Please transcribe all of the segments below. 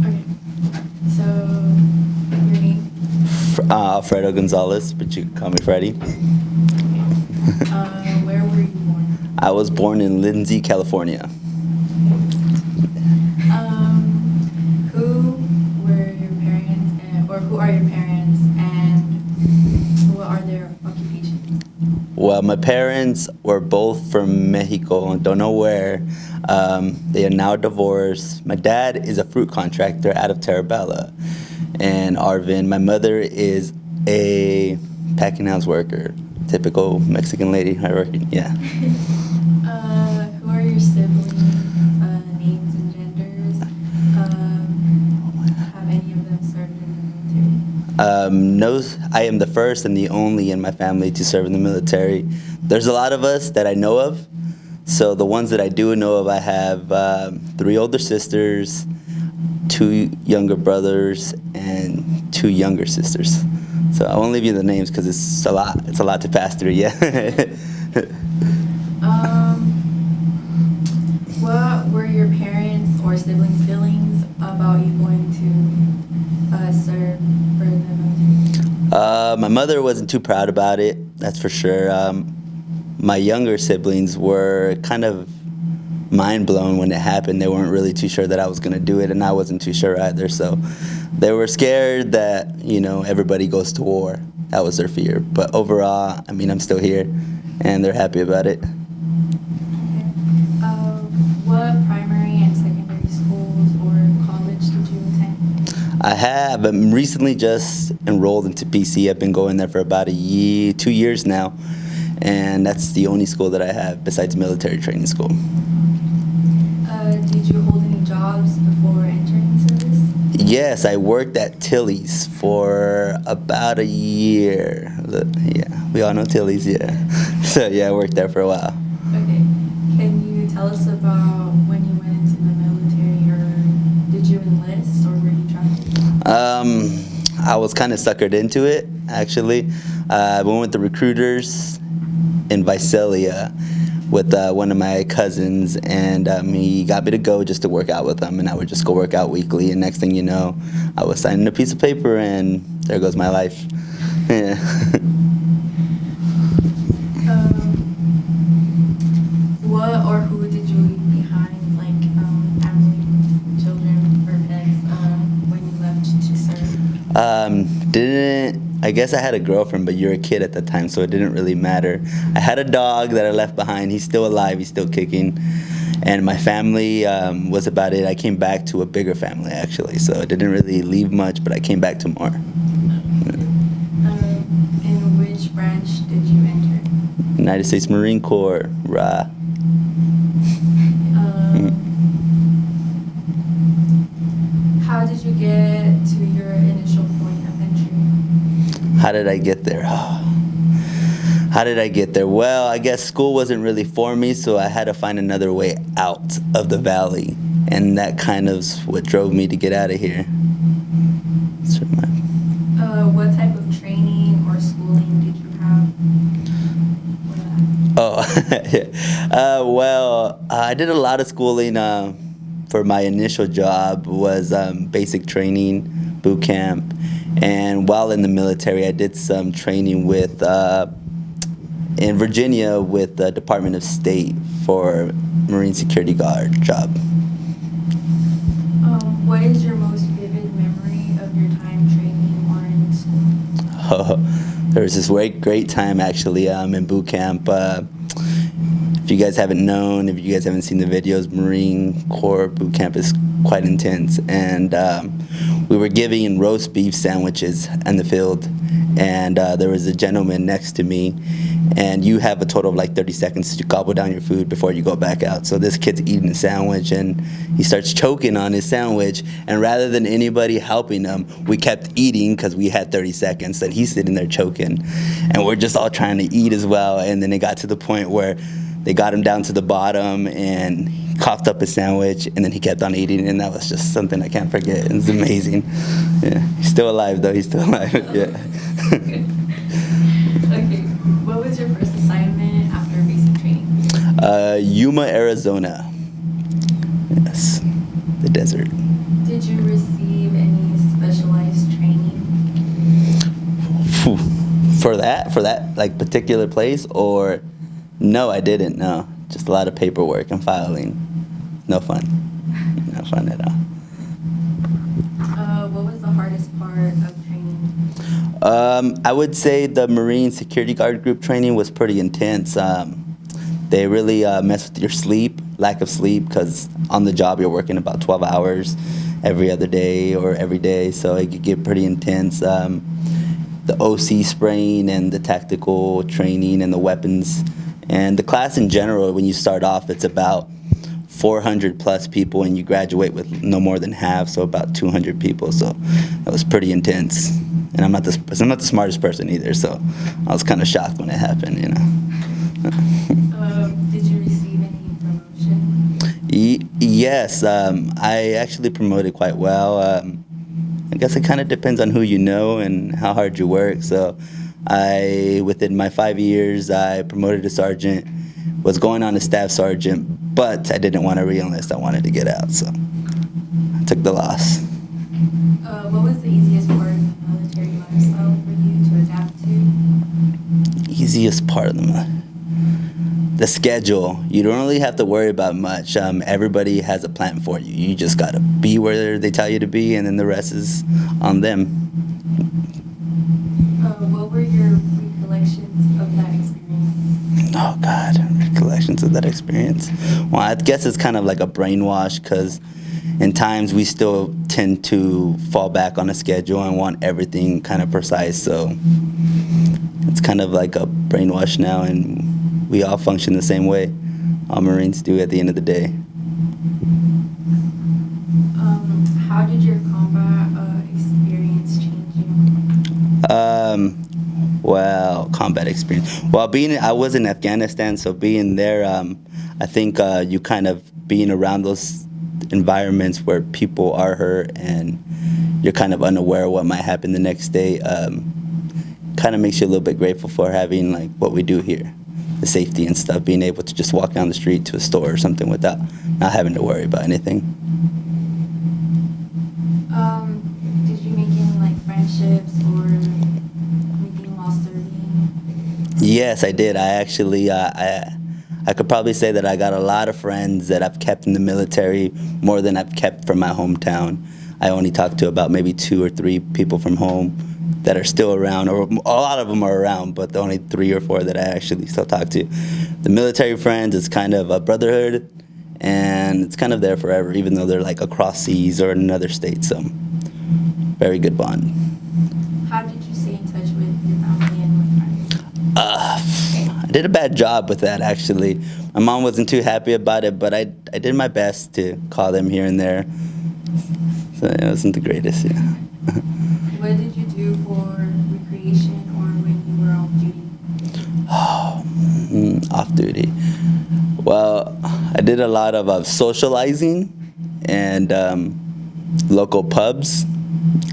Okay. So, your name? Alfredo Gonzalez, but you can call me Freddy. Where were you born? I was born in Lindsay, California. Who were your parents, or who are your parents, and what are their occupations? Well, my parents were both from Mexico, don't know where. They are now divorced. My dad is a fruit contractor out of Terabella and Arvin. My mother is a packing house worker, typical Mexican lady. I reckon, yeah. Who are your siblings, names and genders? Have any of them served in the military? No, I am the first and the only in my family to serve in the military. There's a lot of us that I know of. So the ones that I do know of, I have 3 older sisters, 2 younger brothers, and 2 younger sisters. So I won't leave you the names because it's a lot. It's a lot to pass through. Yeah. What were your parents or siblings' feelings about you going to serve for the military? My mother wasn't too proud about it. That's for sure. My younger siblings were kind of mind blown when it happened. They weren't really too sure that I was going to do it, and I wasn't too sure either. So they were scared that, everybody goes to war. That was their fear. But overall, I'm still here, and they're happy about it. Okay. What primary and secondary schools or college did you attend? I have. I'm recently just enrolled into PC. I've been going there for about 2 years now, and that's the only school that I have besides military training school. Did you hold any jobs before entering service? Yes, I worked at Tilly's for about a year. Yeah, we all know Tilly's, yeah. So yeah, I worked there for a while. Okay. Can you tell us about when you went into the military, or did you enlist, or were you drafted? I was kind of suckered into it, actually. I went with the recruiters in Visalia with one of my cousins, and he got me to go just to work out with him, and I would just go work out weekly, and next thing you know, I was signing a piece of paper, and there goes my life. Yeah. What or who did you leave behind, like family, children, or pets, when you left to serve? I guess I had a girlfriend, but you're a kid at the time, so it didn't really matter. I had a dog that I left behind. He's still alive. He's still kicking. And my family was about it. I came back to a bigger family, actually, so I didn't really leave much, but I came back to more. In which branch did you enter? United States Marine Corps, rah. How did you get to your initial point of entry? How did I get there? How did I get there? Well, I guess school wasn't really for me, so I had to find another way out of the valley, and that kind of what drove me to get out of here. What type of training or schooling did you have? I did a lot of schooling. For my initial job was basic training, boot camp, and while in the military, I did some training with in Virginia with the Department of State for Marine Security Guard job. What is your most vivid memory of your time training or in school? There was this great time actually in boot camp. If you guys haven't known, if you guys haven't seen the videos, Marine Corps boot camp is quite intense, and we were giving roast beef sandwiches in the field, and there was a gentleman next to me, and you have a total of like 30 seconds to gobble down your food before you go back out. So this kid's eating a sandwich, and he starts choking on his sandwich, and rather than anybody helping him, we kept eating because we had 30 seconds, and he's sitting there choking, and we're just all trying to eat as well, and then it got to the point where they got him down to the bottom, and he coughed up his sandwich, and then he kept on eating, and that was just something I can't forget. It's amazing. Yeah, he's still alive though. He's still alive. Yeah. Okay. What was your first assignment after basic training? Yuma, Arizona. Yes, the desert. Did you receive any specialized training? For that like particular place, or no, I didn't. No, just a lot of paperwork and filing. No fun. No fun at all. What was the hardest part of training? I would say the Marine Security Guard group training was pretty intense. They really mess with your sleep, lack of sleep, because on the job you're working about 12 hours every other day or every day, so it could get pretty intense. The OC spraying and the tactical training and the weapons. And the class in general, when you start off, it's about 400 plus people, and you graduate with no more than half, so about 200 people. So that was pretty intense. And I'm not the smartest person either, so I was kind of shocked when it happened, you know. Did you receive any promotion? Yes, I actually promoted quite well. I guess it kind of depends on who you know and how hard you work. So within my 5 years, I promoted to sergeant, was going on to staff sergeant, but I didn't want to re-enlist. I wanted to get out, so I took the loss. What was the easiest part of the military lifestyle for you to adapt to? Easiest part of the schedule. You don't really have to worry about much. Everybody has a plan for you. You just got to be where they tell you to be, and then the rest is on them. What were your recollections of that experience? Oh, God, recollections of that experience. Well, I guess it's kind of like a brainwash, because in times we still tend to fall back on a schedule and want everything kind of precise. So it's kind of like a brainwash now, and we all function the same way. All Marines do at the end of the day. How did your combat experience change you? Well, combat experience. Well, I was in Afghanistan, so being there, I think you kind of being around those environments where people are hurt and you're kind of unaware of what might happen the next day, kind of makes you a little bit grateful for having like what we do here, the safety and stuff, being able to just walk down the street to a store or something without not having to worry about anything. Did you make any like friendships or anything while serving? Yes, I did. I actually, I could probably say that I got a lot of friends that I've kept in the military more than I've kept from my hometown. I only talked to about maybe 2 or 3 people from home that are still around, or a lot of them are around, but the only 3 or 4 that I actually still talk to. The military friends is kind of a brotherhood, and it's kind of there forever, even though they're like across seas or in another state. So, very good bond. How did you stay in touch with your family and with friends? I did a bad job with that, actually. My mom wasn't too happy about it, but I did my best to call them here and there. So it wasn't the greatest, yeah. What did you do for recreation or when you were off duty? Off duty. Well, I did a lot of socializing and local pubs,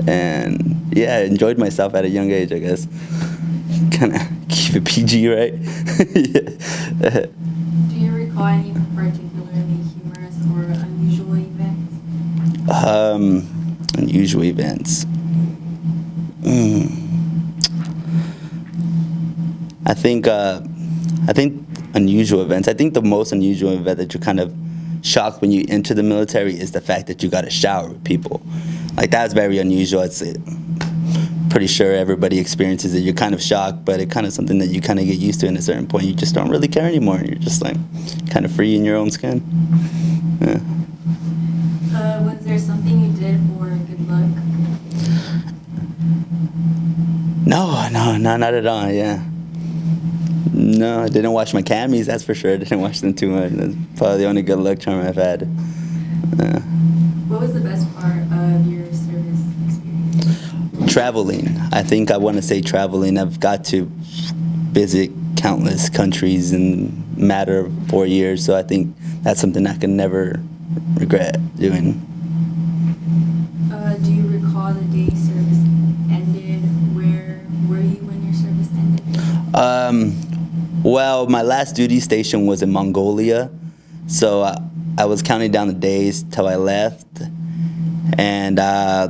and yeah, I enjoyed myself at a young age, I guess. Kind of keep it PG, right? Yeah. Do you recall any particularly humorous or unusual events? Unusual events. I think unusual events. I think the most unusual event that you're kind of shocked when you enter the military is the fact that you got to shower with people. Like, that's very unusual. It's pretty sure everybody experiences it. You're kind of shocked, but it's kind of something that you kind of get used to. In a certain point, you just don't really care anymore. You're just like kind of free in your own skin. Yeah. Was there something you did for good luck? No, not at all. Yeah. No, I didn't wash my camis. That's for sure. I didn't wash them too much. That's probably the only good luck charm I've had. What was the best part of your service experience? Traveling. I think I want to say traveling. I've got to visit countless countries in a matter of 4 years, so I think that's something I can never regret doing. Do you recall the day service ended? Where were you when your service ended? Well, my last duty station was in Mongolia, so I was counting down the days till I left, And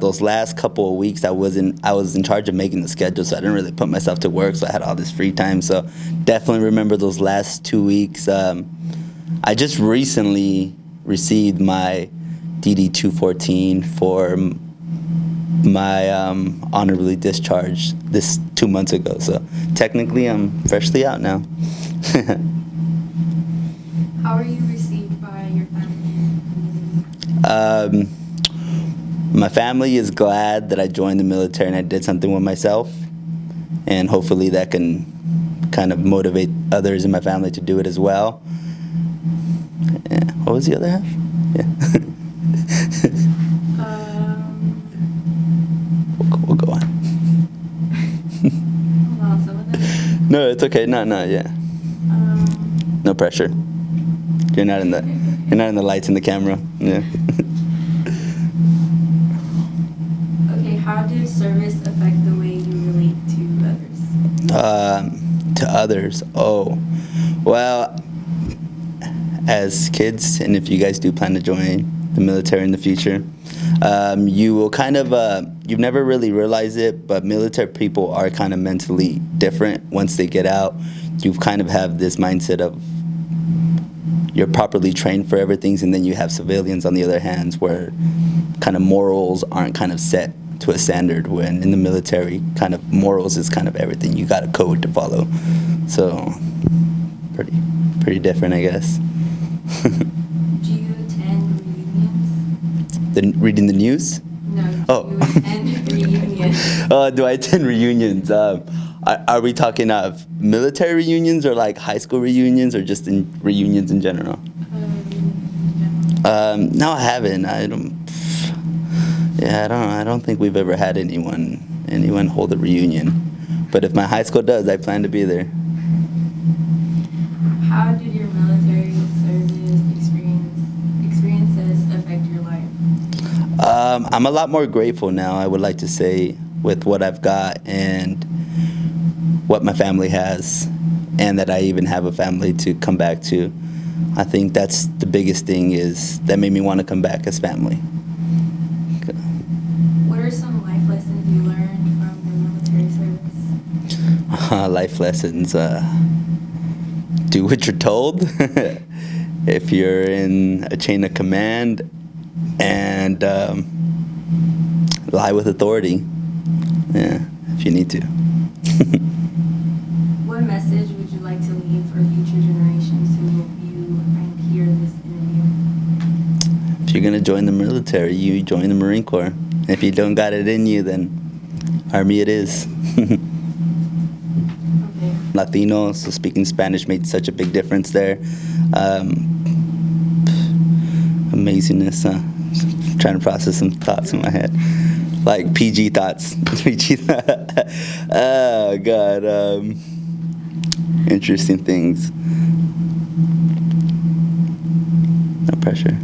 those last couple of weeks, I was in charge of making the schedule, so I didn't really put myself to work. So I had all this free time. So definitely remember those last 2 weeks. I just recently received my DD 214 for my honorably discharged this 2 months ago. So technically, I'm freshly out now. How are you received by your family and community? My family is glad that I joined the military and I did something with myself, and hopefully that can kind of motivate others in my family to do it as well. Yeah. What was the other half? Yeah. We'll go on. Hold on, some of them. No, it's okay. No, yeah. No pressure. You're not in the lights in the camera. Yeah. Okay, how did service affect the way you relate to others? To others. Oh, well, as kids, and if you guys do plan to join the military in the future, you will kind of, you've never really realized it, but military people are kind of mentally different once they get out. You kind of have this mindset of you're properly trained for everything, and then you have civilians on the other hand where kind of morals aren't kind of set to a standard, when in the military kind of morals is kind of everything. You got a code to follow. So pretty different, I guess. Do you attend reunions? Reading the news? No. Oh. Do you attend reunions? Do I attend reunions? Are we talking of military reunions or like high school reunions, or just in reunions in general? No, I haven't. I don't think we've ever had anyone hold a reunion. But if my high school does, I plan to be there. How did your military service experiences affect your life? I'm a lot more grateful now, I would like to say, with what I've got and what my family has, and that I even have a family to come back to. I think that's the biggest thing, is that made me want to come back as family. What are some life lessons you learned from your military service? Life lessons. Do what you're told. If you're in a chain of command, and lie with authority. Yeah, if you need to. What message would you like to leave for future generations who will view and hear this interview? If you're gonna join the military, you join the Marine Corps. If you don't got it in you, then Army it is. Okay. Latino, so speaking Spanish made such a big difference there. Amazingness. Trying to process some thoughts in my head, like PG thoughts. Oh God. Interesting things. No pressure.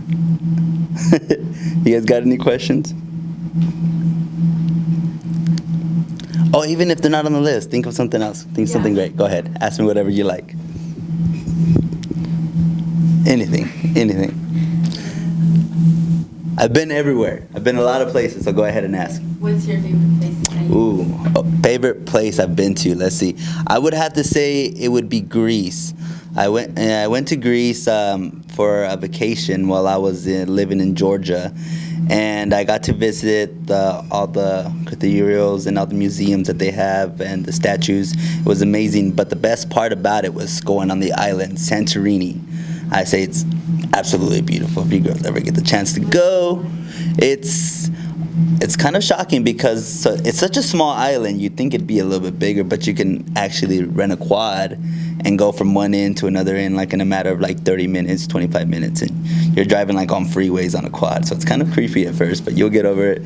You guys got any questions? Oh, even if they're not on the list, think of something else. Think of something great. Go ahead. Ask me whatever you like. Anything. I've been everywhere. I've been a lot of places, so go ahead and ask. What's your favorite place that you've been? Favorite place I've been to. Let's see. I would have to say it would be Greece. I went to Greece for a vacation while I was living in Georgia, and I got to visit all the cathedrals and all the museums that they have and the statues. It was amazing, but the best part about it was going on the island, Santorini. I say it's absolutely beautiful. If you girls ever get the chance to go, it's kind of shocking because it's such a small island. You'd think it'd be a little bit bigger, but you can actually rent a quad and go from one end to another end like in a matter of like 30 minutes, 25 minutes, and you're driving like on freeways on a quad. So it's kind of creepy at first, but you'll get over it.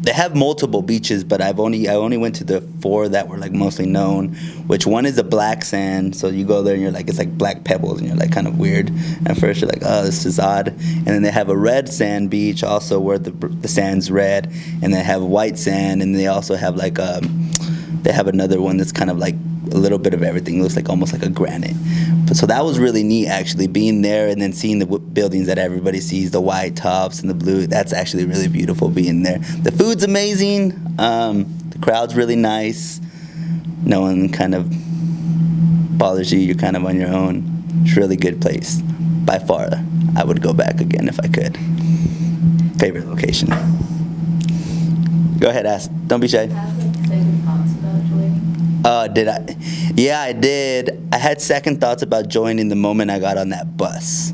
They have multiple beaches, but I only went to the 4 that were like mostly known, which one is a black sand. So you go there and you're like, it's like black pebbles, and you're like kind of weird. At first you're like, oh, this is odd. And then they have a red sand beach also where the sand's red, and they have white sand, and they also have like they have another one that's kind of like a a little bit of everything. It looks like almost like a granite. But so that was really neat, actually, being there and then seeing the buildings that everybody sees, the white tops and the blue. That's actually really beautiful being there. The food's amazing. The crowd's really nice. No one kind of bothers you. You're kind of on your own. It's a really good place. By far, I would go back again if I could. Favorite location? Go ahead, ask. Don't be shy. Second thoughts about joining? Did I? Yeah, I did. I had second thoughts about joining the moment I got on that bus.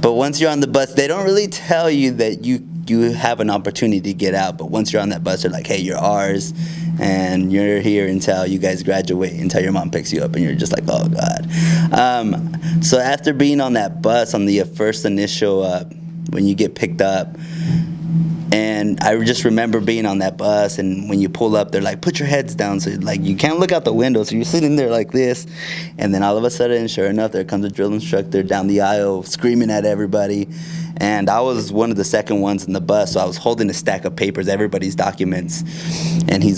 But once you're on the bus, they don't really tell you that you have an opportunity to get out. But once you're on that bus, they're like, hey, you're ours, and you're here until you guys graduate, until your mom picks you up, and you're just like, oh, God. So after being on that bus, on the first initial, when you get picked up, and I just remember being on that bus, and when you pull up, they're like, put your heads down. So, like, you can't look out the window. So you're sitting there like this. And then all of a sudden, sure enough, there comes a drill instructor down the aisle screaming at everybody. And I was one of the second ones in the bus, so I was holding a stack of papers, everybody's documents. And he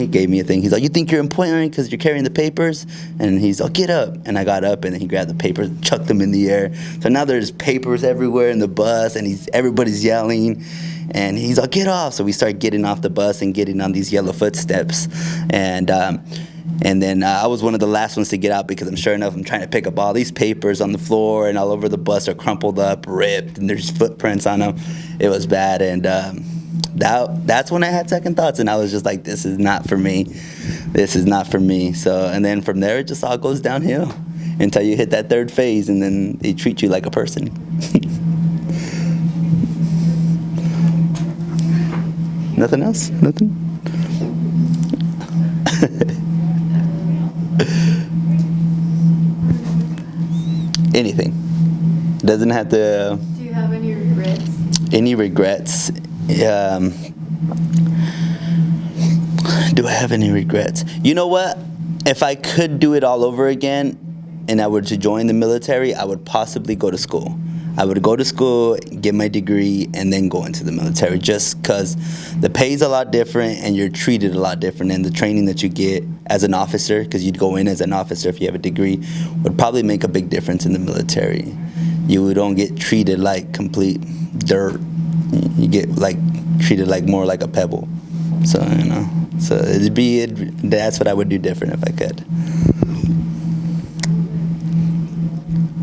gave me a thing. He's like, you think you're important because you're carrying the papers? And he's like, get up. And I got up, and then he grabbed the papers, chucked them in the air. So now there's papers everywhere in the bus, and everybody's yelling. And he's like, get off. So we start getting off the bus and getting on these yellow footsteps. And then I was one of the last ones to get out because sure enough, I'm trying to pick up all these papers on the floor, and all over the bus are crumpled up, ripped, and there's footprints on them. It was bad. And that's when I had second thoughts, and I was just like, this is not for me. This is not for me. So, and then from there, it just all goes downhill until you hit that third phase, and then they treat you like a person. Nothing else? Nothing? Anything. Doesn't have to... Do you have any regrets? Any regrets? Do I have any regrets? You know what? If I could do it all over again and I were to join the military, I would possibly go to school. I would go to school, get my degree, and then go into the military, just because the pay's a lot different and you're treated a lot different, and the training that you get as an officer, because you'd go in as an officer if you have a degree, would probably make a big difference in the military. You don't get treated like complete dirt. You get like treated like more like a pebble. So, so that's what I would do different if I could.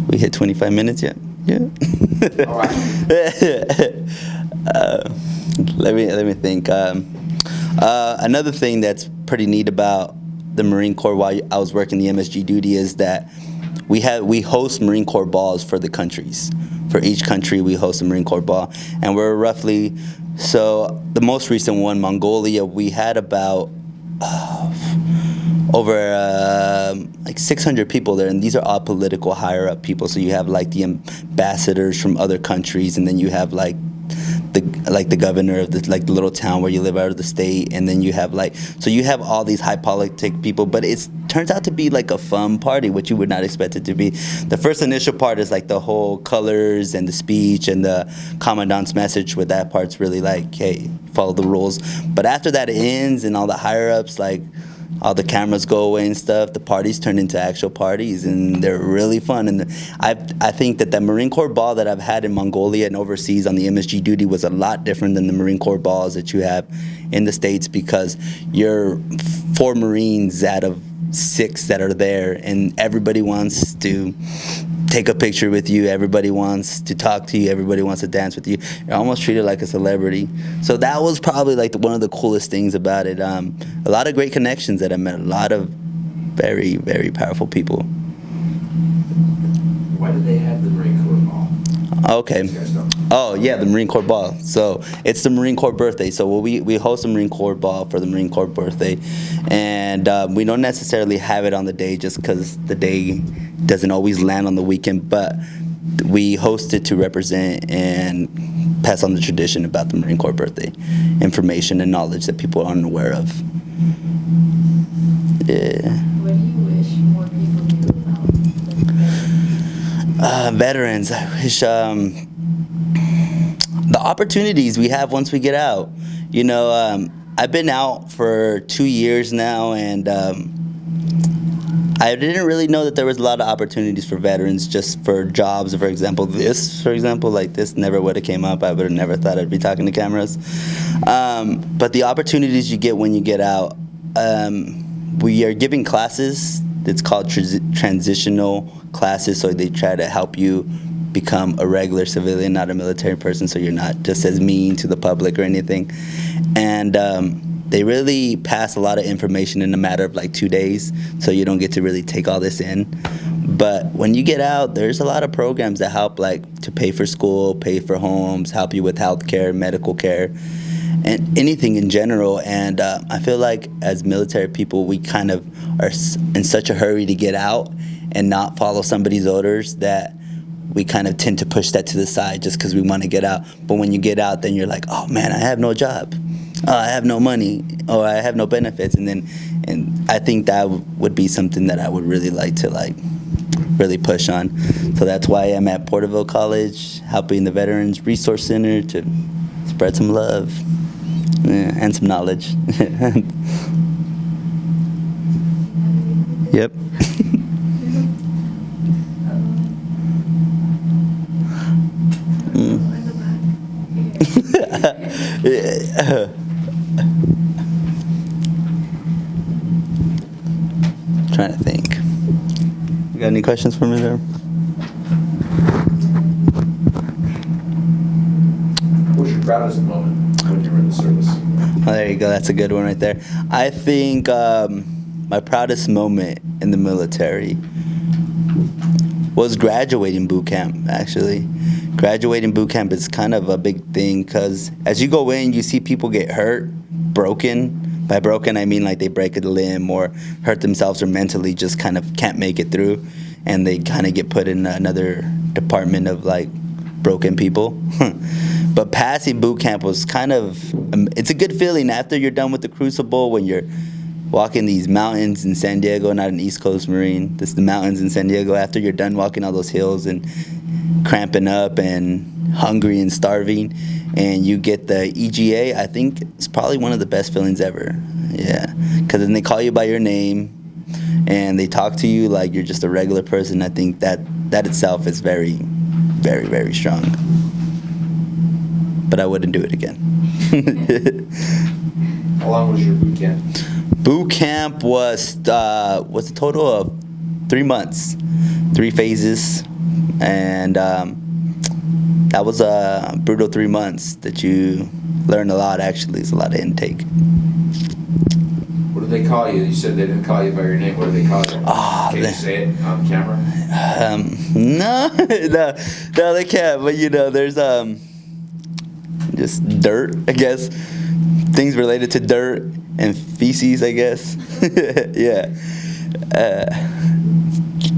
We hit 25 minutes yet? Yeah. All right. Let me think. Another thing that's pretty neat about the Marine Corps while I was working the MSG duty is that we host Marine Corps balls for the countries. For each country, we host a Marine Corps ball, and we're roughly, so the most recent one, Mongolia, we had about over like 600 people there, and these are all political higher up people. So you have like the ambassadors from other countries, and then you have like the governor of the little town where you live out of the state, and then you have so you have all these high politic people, but it turns out to be like a fun party, which you would not expect it to be. The first initial part is like the whole colors and the speech and the commandant's message, where that part's really like, hey, follow the rules. But after that ends and all the higher ups, all the cameras go away and stuff, the parties turn into actual parties, and they're really fun. And I think that the Marine Corps ball that I've had in Mongolia and overseas on the MSG duty was a lot different than the Marine Corps balls that you have in the States, because you're 4 Marines out of 6 that are there, and everybody wants to take a picture with you, everybody wants to talk to you, everybody wants to dance with you. You're almost treated like a celebrity. So that was probably one of the coolest things about it. A lot of great connections that I met, a lot of very, very powerful people. Why do they have the Marine Corps ball? Okay. Oh, yeah, the Marine Corps ball. So it's the Marine Corps birthday. So we host a Marine Corps ball for the Marine Corps birthday. And we don't necessarily have it on the day just because the day doesn't always land on the weekend. But we host it to represent and pass on the tradition about the Marine Corps birthday, information and knowledge that people aren't aware of. Yeah. What do you wish more people knew about Veterans? I wish the opportunities we have once we get out. I've been out for 2 years now, and I didn't really know that there was a lot of opportunities for veterans just for jobs. For example, like this never would have came up. I would have never thought I'd be talking to cameras. But the opportunities you get when you get out, we are giving classes. It's called transitional classes, so they try to help you become a regular civilian, not a military person, so you're not just as mean to the public or anything. And they really pass a lot of information in a matter of like 2 days, so you don't get to really take all this in. But when you get out, there's a lot of programs that help, like to pay for school, pay for homes, help you with health care, medical care, and anything in general. And I feel like as military people, we kind of are in such a hurry to get out and not follow somebody's orders that we kind of tend to push that to the side just because we want to get out. But when you get out, then you're like, oh man, I have no job. I have no money, or I have no benefits. And I think that would be something that I would really like to really push on. So that's why I'm at Porterville College, helping the Veterans Resource Center to spread some love and some knowledge. Yep. Trying to think. You got any questions for me there? What's your proudest moment when you were in the service? Oh, there you go. That's a good one right there. I think my proudest moment in the military was graduating boot camp, actually. Graduating boot camp is kind of a big thing because as you go in, you see people get hurt, broken. By broken, I mean like they break a limb or hurt themselves or mentally just kind of can't make it through, and they kind of get put in another department of like broken people. But passing boot camp was kind of, it's a good feeling after you're done with the Crucible when you're walking these mountains in San Diego, not an East Coast Marine. This is the mountains in San Diego. After you're done walking all those hills and cramping up and hungry and starving, and you get the EGA, I think it's probably one of the best feelings ever. Yeah, because then they call you by your name and they talk to you like you're just a regular person. I think that itself is very, very, very strong. But I wouldn't do it again. How long was your boot camp? Boot camp was a total of 3 months, 3 phases, and that was a brutal 3 months that you learn a lot. Actually, it's a lot of intake. What did they call you? You said they didn't call you by your name. What did they call you? Can you say it on camera? No, they can't. But you know, there's just dirt, I guess. Things related to dirt and feces, I guess. Yeah.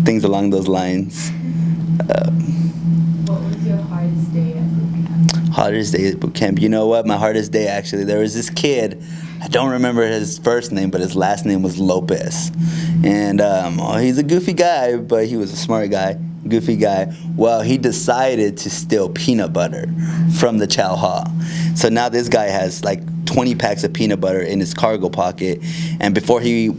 Things along those lines. What was your hardest day at boot camp? Hardest day at boot camp. You know what? My hardest day, actually, there was this kid. I don't remember his first name, but his last name was Lopez. And he's a goofy guy, but he was a smart guy. Goofy guy. Well, he decided to steal peanut butter from the chow hall. So now this guy has like 20 packs of peanut butter in his cargo pocket. And before you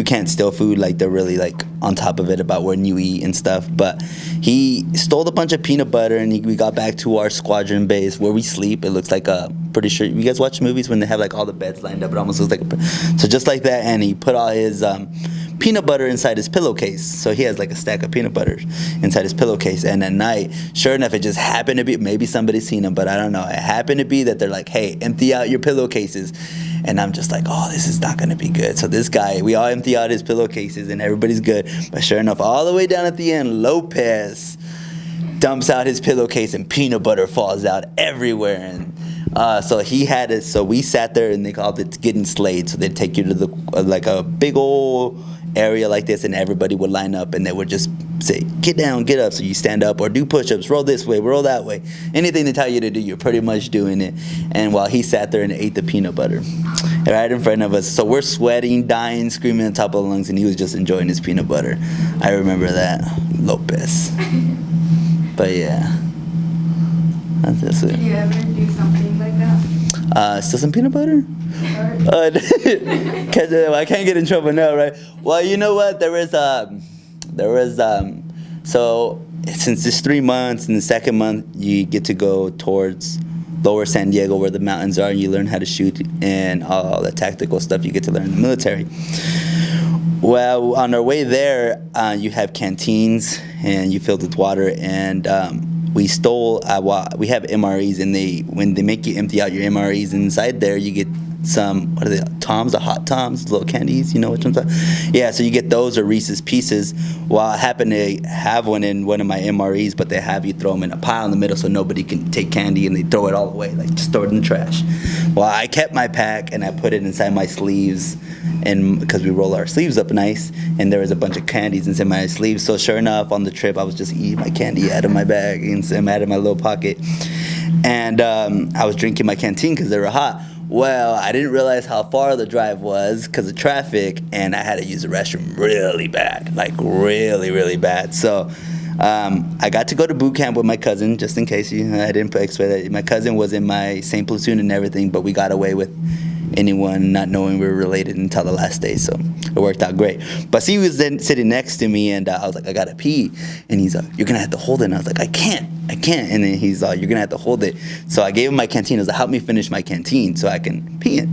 can't steal food, like they're really like on top of it about when you eat and stuff. But he stole a bunch of peanut butter, and we got back to our squadron base where we sleep. It looks like pretty sure you guys watch movies when they have like all the beds lined up. It almost looks like so just like that. And he put all his peanut butter inside his pillowcase. So he has like a stack of peanut butter inside his pillowcase. And at night, sure enough, it just happened to be, maybe somebody's seen him, but I don't know. It happened to be that they're like, hey, empty out your pillowcases. And I'm just like, oh, this is not going to be good. So this guy, we all empty out his pillowcases and everybody's good. But sure enough, all the way down at the end, Lopez dumps out his pillowcase and peanut butter falls out everywhere. And so he had it. So we sat there and they called it getting slayed. So they'd take you to the like a big old area like this, and everybody would line up and they would just say, get down, get up. So you stand up or do push-ups, roll this way, roll that way. Anything they tell you to do, you're pretty much doing it. And while he sat there and ate the peanut butter right in front of us. So we're sweating, dying, screaming on top of the lungs, and he was just enjoying his peanut butter. I remember that. Lopez. But yeah. That's just it. Did you ever do something like that? Still some peanut butter? I can't get in trouble now, right? Well, you know what? So since it's 3 months, in the second month, you get to go towards lower San Diego where the mountains are, and you learn how to shoot and all the tactical stuff you get to learn in the military. Well, on our way there, you have canteens and you filled with water, and we stole. We have MREs, and when they make you empty out your MREs inside there, you get some, what are they, Toms, the hot Toms, little candies, you know which ones are? Yeah, so you get those or Reese's Pieces. Well, I happen to have one in one of my MREs, but they have you throw them in a pile in the middle so nobody can take candy, and they throw it all away, like just throw it in the trash. Well, I kept my pack and I put it inside my sleeves, and because we roll our sleeves up nice, and there was a bunch of candies inside my sleeves. So sure enough, on the trip, I was just eating my candy out of my bag and out of my little pocket, and I was drinking my canteen because they were hot. Well, I didn't realize how far the drive was because of traffic, and I had to use the restroom really bad, like really, really bad. So I got to go to boot camp with my cousin, just in case I didn't expect that. My cousin was in my same platoon and everything, but we got away with anyone not knowing we were related until the last day, so it worked out great. But he was then sitting next to me, and I was like, I gotta pee, and he's like, you're gonna have to hold it, and I was like, I can't, and then he's like, you're gonna have to hold it. So I gave him my canteen. I was like, help me finish my canteen so I can pee it.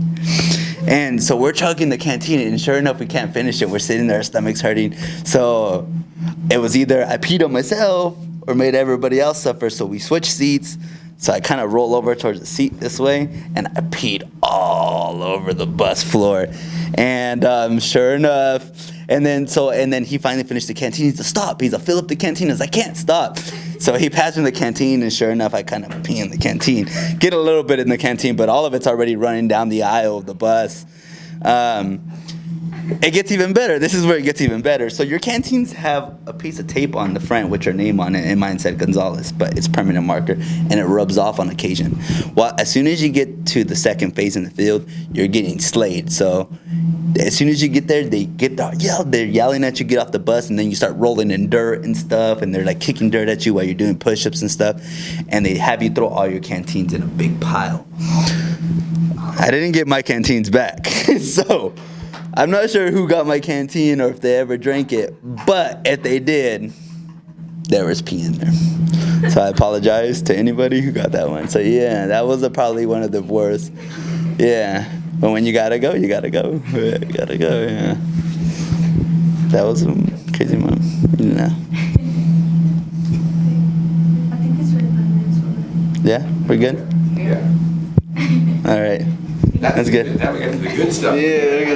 And so we're chugging the canteen, and sure enough, we can't finish it. We're sitting there, our stomachs hurting. So it was either I peed on myself or made everybody else suffer, so we switched seats. So I kind of roll over towards the seat this way, and I peed all over the bus floor. And sure enough, and then he finally finished the canteen. He's like, stop. He's like, fill up the canteen. I was like, I can't stop. So he passed me the canteen, and sure enough, I kind of pee in the canteen. Get a little bit in the canteen, but all of it's already running down the aisle of the bus. It gets even better. This is where it gets even better. So your canteens have a piece of tape on the front with your name on it, and mine said Gonzalez, but it's permanent marker, and it rubs off on occasion. Well, as soon as you get to the second phase in the field, you're getting slayed. So as soon as you get there, they're yelling at you, get off the bus, and then you start rolling in dirt and stuff, and they're like kicking dirt at you while you're doing push-ups and stuff, and they have you throw all your canteens in a big pile. I didn't get my canteens back, so I'm not sure who got my canteen or if they ever drank it, but if they did, there was pee in there. So I apologize to anybody who got that one. So yeah, that was probably one of the worst. Yeah, but when you gotta go, you gotta go. You gotta go, yeah. That was a crazy moment. Yeah. I think it's 45 minutes over. Yeah, we're good? Yeah. All right. That's good. Now we get to the good stuff. Yeah,